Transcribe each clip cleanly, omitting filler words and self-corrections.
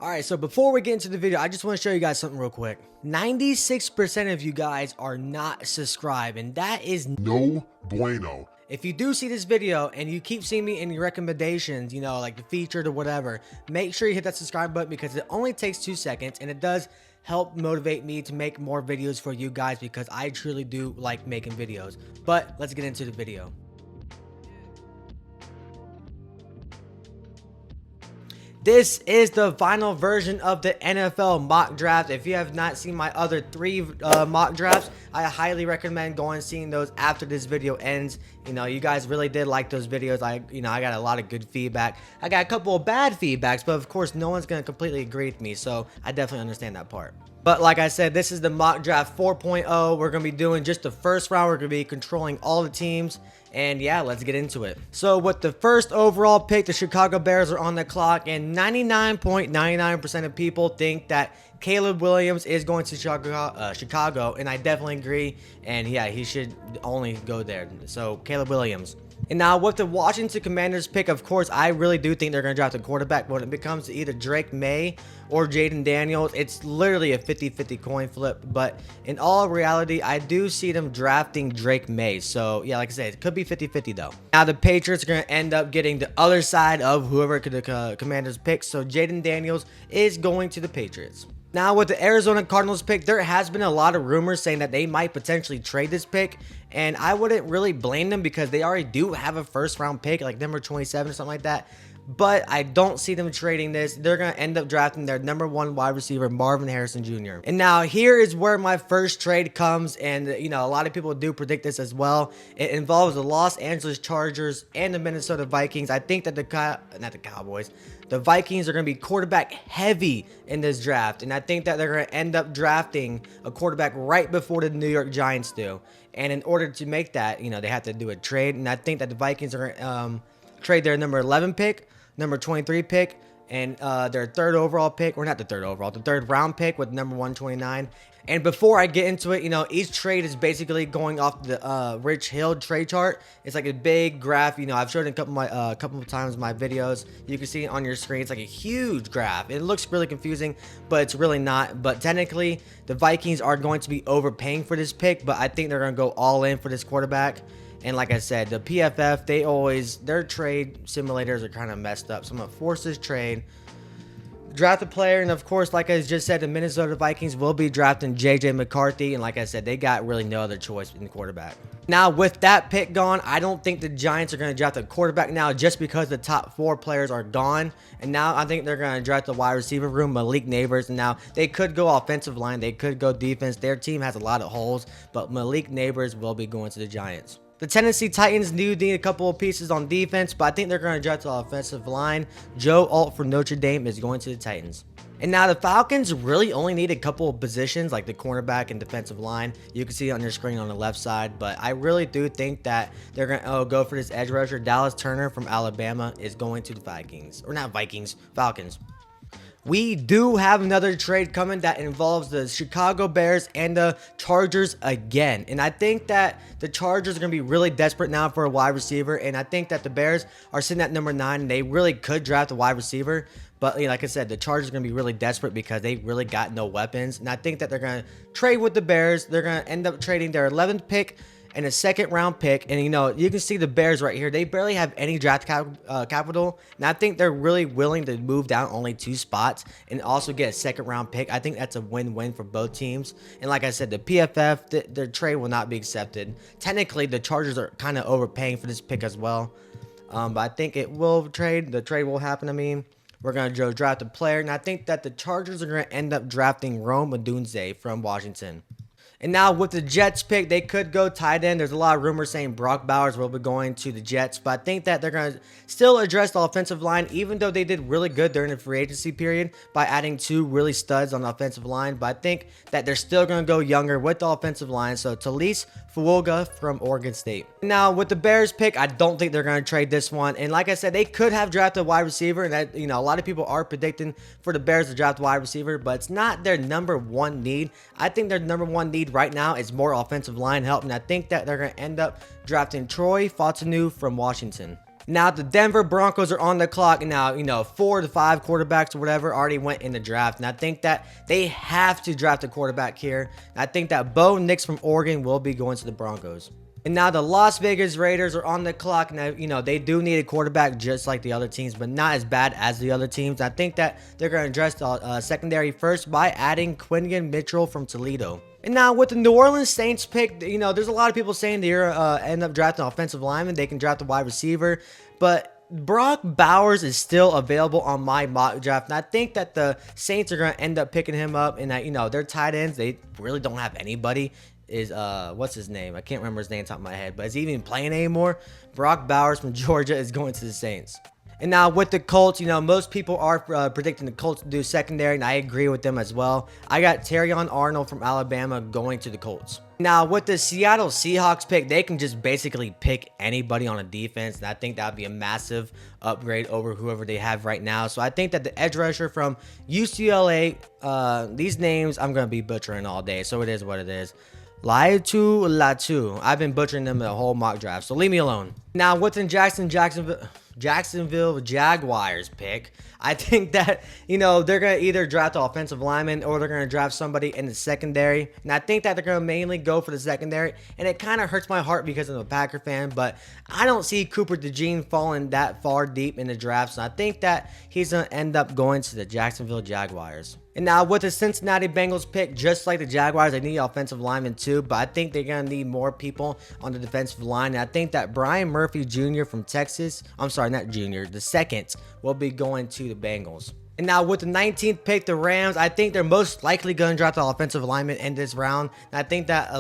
Alright, so before we get into the video, I just want to show you guys something real quick. 96% of you guys are not subscribed, and that is No bueno. if you do see this video and you keep seeing me in your recommendations, like the featured or whatever, make sure you hit that subscribe button because it only takes 2 seconds and it does help motivate me to make more videos for you guys because I truly do like making videos. But let's get into the video. This is the final version of the NFL mock draft. If you have not seen my other 3 mock drafts, I highly recommend going and seeing those after this video ends. You guys really did like those videos. I got a lot of good feedback. I got a couple of bad feedbacks, but of course, no one's going to completely agree with me. So I definitely understand that part. But like I said, this is the mock draft 4.0. We're going to be doing just the first round. We're going to be controlling all the teams. And yeah, let's get into it. So with the first overall pick, the Chicago Bears are on the clock. And 99.99% of people think that Caleb Williams is going to Chicago. And I definitely agree. And yeah, he should only go there. So Caleb Williams. And now with the Washington Commanders pick, of course, I really do think they're going to draft a quarterback. When it comes to either Drake May or Jaden Daniels, it's literally a 50-50 coin flip. But in all reality, I do see them drafting Drake May. So yeah, like I said, it could be 50-50 though. Now the Patriots are going to end up getting the other side of whoever the Commanders pick. So Jaden Daniels is going to the Patriots. Now with the Arizona Cardinals pick, there has been a lot of rumors saying that they might potentially trade this pick. And I wouldn't really blame them because they already do have a first round pick, like number 27 or something like that. But I don't see them trading this. They're going to end up drafting their number 1 wide receiver, Marvin Harrison Jr. And now here is where my first trade comes. And, a lot of people do predict this as well. It involves the Los Angeles Chargers and the Minnesota Vikings. I think that the Vikings are going to be quarterback heavy in this draft. And I think that they're going to end up drafting a quarterback right before the New York Giants do. And in order to make that, they have to do a trade. And I think that the Vikings are going to trade their number 11 pick, number 23 pick, and their third overall pick, or not the third overall, the third round pick with number 129. And before I get into it, each trade is basically going off the Rich Hill trade chart. It's like a big graph. I've showed it a couple of times in my videos. You can see it on your screen. It's like a huge graph. It looks really confusing, but it's really not. But technically, the Vikings are going to be overpaying for this pick, but I think they're going to go all in for this quarterback. And like I said, the PFF, their trade simulators are kind of messed up. So I'm going to force this trade, draft a player, and of course, like I just said, the Minnesota Vikings will be drafting JJ McCarthy. And like I said, they got really no other choice in the quarterback. Now, with that pick gone, I don't think the Giants are going to draft a quarterback now just because the top 4 players are gone. And now I think they're going to draft the wide receiver room, Malik Nabers. And now they could go offensive line. They could go defense. Their team has a lot of holes, but Malik Nabers will be going to the Giants. The Tennessee Titans do need a couple of pieces on defense, but I think they're going to draft the offensive line. Joe Alt from Notre Dame is going to the Titans. And now the Falcons really only need a couple of positions like the cornerback and defensive line. You can see it on your screen on the left side, but I really do think that they're going to go for this edge rusher. Dallas Turner from Alabama is going to the Vikings. Or not Vikings, Falcons. We do have another trade coming that involves the Chicago Bears and the Chargers again. And I think that the Chargers are going to be really desperate now for a wide receiver. And I think that the Bears are sitting at number 9 and they really could draft a wide receiver. But like I said, the Chargers are going to be really desperate because they really got no weapons. And I think that they're going to trade with the Bears. They're going to end up trading their 11th pick and a second round pick. And you can see the Bears right here. They barely have any draft capital. And I think they're really willing to move down only 2 spots and also get a second round pick. I think that's a win-win for both teams. And like I said, the PFF, their trade will not be accepted. Technically, the Chargers are kind of overpaying for this pick as well. But I think it will trade. The trade will happen. We're going to draft a player. And I think that the Chargers are going to end up drafting Rome Odunze from Washington. And now with the Jets pick, they could go tight end. There's a lot of rumors saying Brock Bowers will be going to the Jets, but I think that they're going to still address the offensive line, even though they did really good during the free agency period by adding 2 really studs on the offensive line. But I think that they're still going to go younger with the offensive line. So Talise Fuoga from Oregon State. Now with the Bears pick, I don't think they're going to trade this one. And like I said, they could have drafted a wide receiver, and that, a lot of people are predicting for the Bears to draft a wide receiver, but it's not their number 1 need. I think their number 1 need right now is more offensive line help, and I think that they're going to end up drafting Troy Fautanu from Washington. Now, the Denver Broncos are on the clock. Now, 4 to 5 quarterbacks or whatever already went in the draft. And I think that they have to draft a quarterback here. And I think that Bo Nix from Oregon will be going to the Broncos. And now the Las Vegas Raiders are on the clock. Now, they do need a quarterback just like the other teams, but not as bad as the other teams. I think that they're going to address the secondary first by adding Quinton Mitchell from Toledo. And now with the New Orleans Saints pick, there's a lot of people saying they're end up drafting an offensive lineman. They can draft a wide receiver, but Brock Bowers is still available on my mock draft, and I think that the Saints are going to end up picking him up. And that their tight ends, they really don't have anybody. Is what's his name? I can't remember his name on top of my head, but is he even playing anymore? Brock Bowers from Georgia is going to the Saints. And now with the Colts, most people are predicting the Colts to do secondary, and I agree with them as well. I got Terrion Arnold from Alabama going to the Colts. Now with the Seattle Seahawks pick, they can just basically pick anybody on a defense, and I think that would be a massive upgrade over whoever they have right now. So I think that the edge rusher from UCLA, these names I'm going to be butchering all day, so it is what it is. Latu. I've been butchering them the whole mock draft, so leave me alone. Now, with the Jacksonville Jaguars pick, I think that, they're going to either draft an offensive lineman or they're going to draft somebody in the secondary. And I think that they're going to mainly go for the secondary. And it kind of hurts my heart because I'm a Packer fan, but I don't see Cooper DeJean falling that far deep in the draft. So I think that he's going to end up going to the Jacksonville Jaguars. And now with the Cincinnati Bengals pick, just like the Jaguars, they need offensive linemen too, but I think they're going to need more people on the defensive line. And I think that Brian Murphy Jr. from Texas, I'm sorry, not Jr., the second, will be going to the Bengals. And now with the 19th pick, the Rams, I think they're most likely going to draft the offensive lineman in this round. And I think that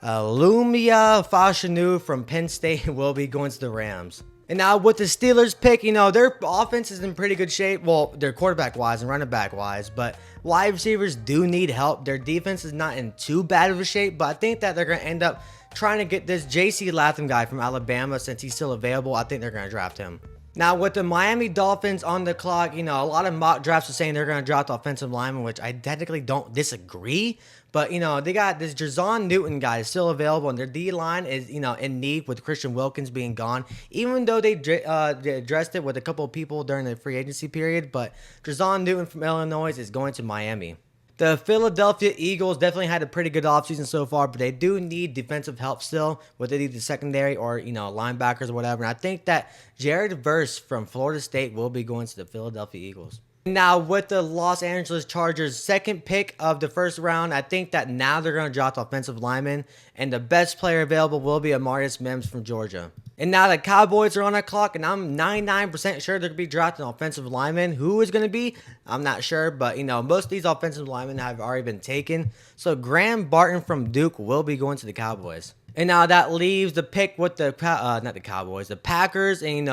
Lumia Fashanu from Penn State will be going to the Rams. And now with the Steelers pick, their offense is in pretty good shape. Well, their quarterback-wise and running back-wise, but wide receivers do need help. Their defense is not in too bad of a shape, but I think that they're going to end up trying to get this J.C. Latham guy from Alabama since he's still available. I think they're going to draft him. Now, with the Miami Dolphins on the clock, a lot of mock drafts are saying they're going to draft the offensive lineman, which I technically don't disagree. But, they got this Jazon Newton guy is still available, and their D-line is, in need with Christian Wilkins being gone, even though they addressed it with a couple of people during the free agency period. But Jazon Newton from Illinois is going to Miami. The Philadelphia Eagles definitely had a pretty good offseason so far, but they do need defensive help still, whether either secondary or, linebackers or whatever. And I think that Jared Verse from Florida State will be going to the Philadelphia Eagles. Now, with the Los Angeles Chargers' second pick of the first round, I think that now they're going to draft offensive lineman, and the best player available will be Amarius Mims from Georgia. And now the Cowboys are on the clock, and I'm 99% sure they're going to be drafting offensive linemen. Who is going to be? I'm not sure, but, most of these offensive linemen have already been taken. So Graham Barton from Duke will be going to the Cowboys. And now that leaves the pick with the, not the Cowboys, the Packers, and,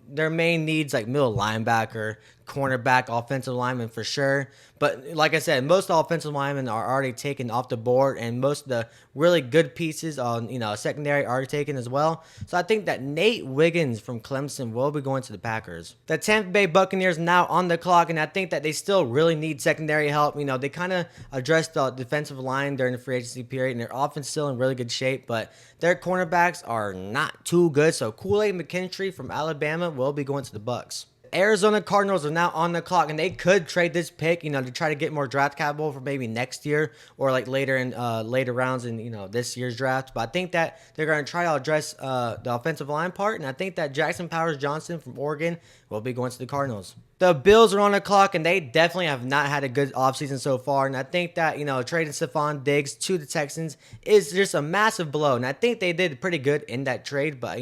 their main needs like middle linebacker, cornerback, offensive lineman for sure. But like I said, most offensive linemen are already taken off the board, and most of the really good pieces on secondary are taken as well. So I think that Nate Wiggins from Clemson will be going to the Packers. The Tampa Bay Buccaneers now on the clock, and I think that they still really need secondary help. They kind of addressed the defensive line during the free agency period, and their offense still in really good shape, but their cornerbacks are not too good. So Kool-Aid McKinstry from Alabama will be going to the Bucs. Arizona Cardinals are now on the clock, and they could trade this pick, to try to get more draft capital for maybe next year or like later in later rounds in this year's draft. But I think that they're going to try to address the offensive line part, and I think that Jackson Powers Johnson from Oregon will be going to the Cardinals. The Bills are on the clock, and they definitely have not had a good offseason so far. And I think that, trading Stephon Diggs to the Texans is just a massive blow. And I think they did pretty good in that trade. But,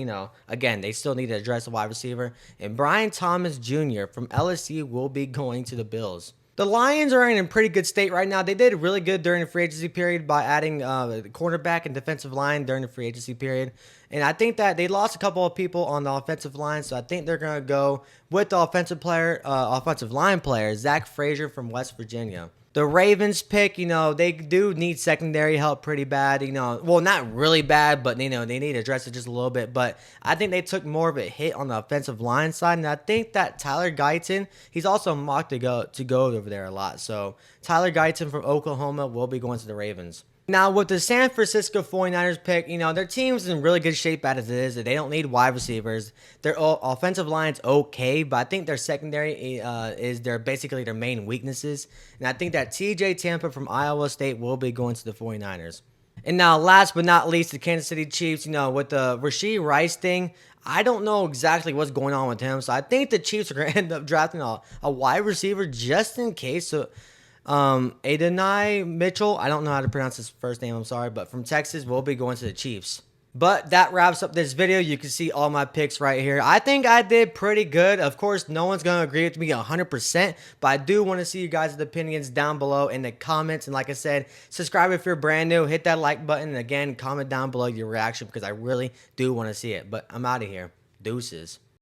again, they still need to address the wide receiver. And Brian Thomas Jr. from LSU will be going to the Bills. The Lions are in a pretty good state right now. They did really good during the free agency period by adding the cornerback and defensive line during the free agency period. And I think that they lost a couple of people on the offensive line, so I think they're going to go with the offensive line player, Zach Frazier from West Virginia. The Ravens pick, they do need secondary help pretty bad, well, not really bad, but, they need to address it just a little bit. But I think they took more of a hit on the offensive line side, and I think that Tyler Guyton, he's also mocked to go over there a lot. So Tyler Guyton from Oklahoma will be going to the Ravens. Now, with the San Francisco 49ers pick, their team's in really good shape as it is. They don't need wide receivers. Their offensive line's okay, but I think their secondary is basically their main weaknesses. And I think that TJ Tampa from Iowa State will be going to the 49ers. And now, last but not least, the Kansas City Chiefs, with the Rashee Rice thing, I don't know exactly what's going on with him. So I think the Chiefs are going to end up drafting a wide receiver just in case. So Adonai Mitchell, I don't know how to pronounce his first name, I'm sorry, but from Texas will be going to the Chiefs. But that wraps up this video. You can see all my picks right here. I think I did pretty good. Of course, no one's going to agree with me 100%, but I do want to see you guys' opinions down below in the comments. And like I said, subscribe if you're brand new. Hit that like button. And again, comment down below your reaction because I really do want to see it. But I'm out of here. Deuces.